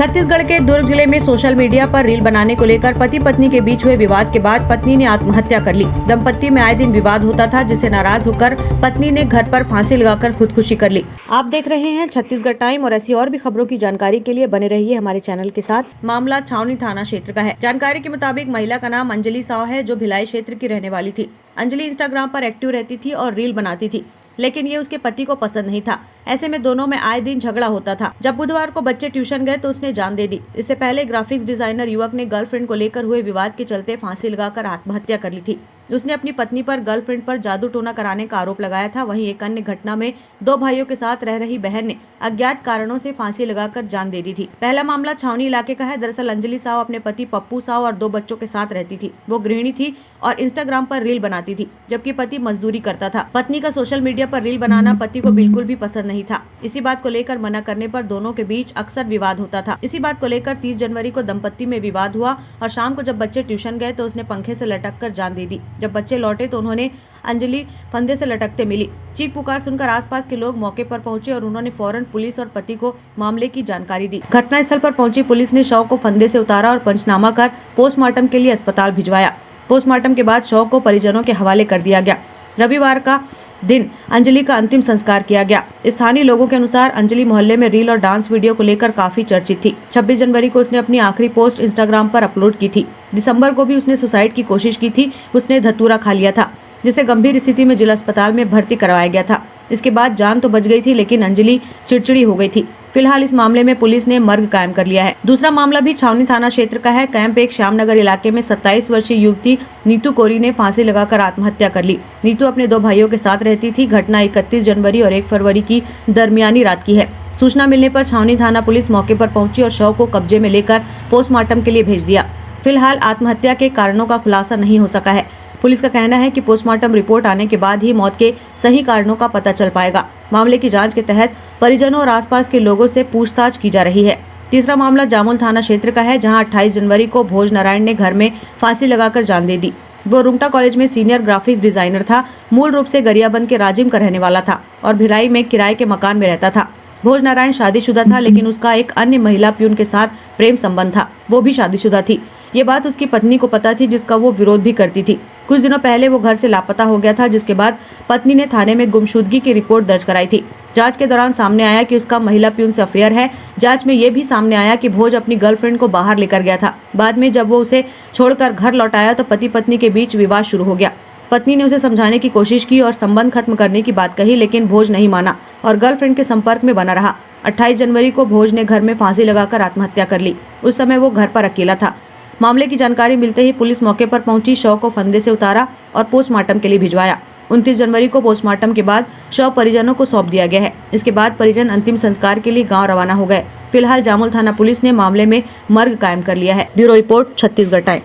छत्तीसगढ़ के दुर्ग जिले में सोशल मीडिया पर रील बनाने को लेकर पति पत्नी के बीच हुए विवाद के बाद पत्नी ने आत्महत्या कर ली। दंपत्ति में आए दिन विवाद होता था, जिससे नाराज होकर पत्नी ने घर पर फांसी लगाकर खुदकुशी कर ली। आप देख रहे हैं छत्तीसगढ़ टाइम और ऐसी और भी खबरों की जानकारी के लिए बने रहिए हमारे चैनल के साथ। मामला छावनी थाना क्षेत्र का है। जानकारी के मुताबिक महिला का नाम अंजलि साव है, जो भिलाई क्षेत्र की रहने वाली थी। अंजलि इंस्टाग्राम पर एक्टिव रहती थी और रील बनाती थी, लेकिन ये उसके पति को पसंद नहीं था। ऐसे में दोनों में आए दिन झगड़ा होता था। जब बुधवार को बच्चे ट्यूशन गए तो उसने जान दे दी। इससे पहले ग्राफिक्स डिजाइनर युवक ने गर्लफ्रेंड को लेकर हुए विवाद के चलते फांसी लगाकर आत्महत्या कर ली थी। उसने अपनी पत्नी पर गर्लफ्रेंड पर जादू टोना कराने का आरोप लगाया था। वहीं एक अन्य घटना में 2 भाइयों के साथ रह रही बहन ने अज्ञात कारणों से फांसी लगाकर जान दे दी थी। पहला मामला छावनी इलाके का है। दरअसल अंजलि साव अपने पति पप्पू साव और 2 बच्चों के साथ रहती थी। वो गृहिणी थी और इंस्टाग्राम पर रील बनाती थी, जबकि पति मजदूरी करता था। पत्नी का सोशल मीडिया पर रील बनाना पति को बिल्कुल भी पसंद नहीं था। इसी बात को लेकर मना करने पर दोनों के बीच अक्सर विवाद होता था। इसी बात को लेकर 30 जनवरी को दंपत्ति में विवाद हुआ और शाम को जब बच्चे ट्यूशन गए तो उसने पंखे से लटक कर जान दे दी। जब बच्चे लौटे तो उन्होंने अंजलि फंदे से लटकते मिली। चीख पुकार सुनकर आसपास के लोग मौके पर पहुंचे और उन्होंने फौरन पुलिस और पति को मामले की जानकारी दी। घटनास्थल पर पहुंची पुलिस ने शव को फंदे से उतारा और पंचनामा कर पोस्टमार्टम के लिए अस्पताल भिजवाया। पोस्टमार्टम के बाद शव को परिजनों के हवाले कर दिया गया। रविवार का दिन अंजलि का अंतिम संस्कार किया गया। स्थानीय लोगों के अनुसार अंजलि मोहल्ले में रील और डांस वीडियो को लेकर काफी चर्चित थी। 26 जनवरी को उसने अपनी आखिरी पोस्ट इंस्टाग्राम पर अपलोड की थी। दिसंबर को भी उसने सुसाइड की कोशिश की थी। उसने धतूरा खा लिया था, जिसे गंभीर स्थिति में जिला अस्पताल में भर्ती करवाया गया था। इसके बाद जान तो बच गई थी, लेकिन अंजलि चिड़चिड़ी हो गई थी। फिलहाल इस मामले में पुलिस ने मर्ग कायम कर लिया है। दूसरा मामला भी छावनी थाना क्षेत्र का है। कैंप एक श्यामनगर इलाके में 27 वर्षीय युवती नीतू कोरी ने फांसी लगाकर आत्महत्या कर ली। नीतू अपने 2 भाइयों के साथ रहती थी। घटना 31 जनवरी और 1 फरवरी की दरमियानी रात की है। सूचना मिलने पर छावनी थाना पुलिस मौके पर पहुंची और शव को कब्जे में लेकर पोस्टमार्टम के लिए भेज दिया। फिलहाल आत्महत्या के कारणों का खुलासा नहीं हो सका है। पुलिस का कहना है कि पोस्टमार्टम रिपोर्ट आने के बाद ही मौत के सही कारणों का पता चल पाएगा। मामले की जांच के तहत परिजनों और आसपास के लोगों से पूछताछ की जा रही है। तीसरा मामला जामुल थाना क्षेत्र का है, जहां 28 जनवरी को भोज नारायण ने घर में फांसी लगाकर जान दे दी। वो रुंगटा कॉलेज में सीनियर ग्राफिक्स डिजाइनर था। मूल रूप से गरियाबंद के राजिम का रहने वाला था और भिलाई में किराए के मकान में रहता था। भोज नारायण शादीशुदा था, लेकिन उसका एक अन्य महिला प्यून के साथ प्रेम संबंध था। वो भी शादीशुदा थी। ये बात उसकी पत्नी को पता थी, जिसका वो विरोध भी करती थी। कुछ दिनों पहले वो घर से लापता हो गया था, जिसके बाद पत्नी ने थाने में गुमशुदगी की रिपोर्ट दर्ज कराई थी। जांच के दौरान सामने आया कि उसका महिला प्यून से अफेयर है। जांच में ये भी सामने आया कि भोज अपनी गर्लफ्रेंड को बाहर लेकर गया था। बाद में जब वो उसे छोड़कर घर लौट आया तो पति पत्नी के बीच विवाद शुरू हो गया। पत्नी ने उसे समझाने की कोशिश की और संबंध खत्म करने की बात कही, लेकिन भोज नहीं माना और गर्लफ्रेंड के संपर्क में बना रहा। 28 जनवरी को भोज ने घर में फांसी लगाकर आत्महत्या कर ली। उस समय वो घर पर अकेला था। मामले की जानकारी मिलते ही पुलिस मौके पर पहुंची, शव को फंदे से उतारा और पोस्टमार्टम के लिए भिजवाया। 29 जनवरी को पोस्टमार्टम के बाद शव परिजनों को सौंप दिया गया है। इसके बाद परिजन अंतिम संस्कार के लिए गांव रवाना हो गए। फिलहाल जामुल थाना पुलिस ने मामले में मर्ग कायम कर लिया है। Bureau report, Chhattisgarh time.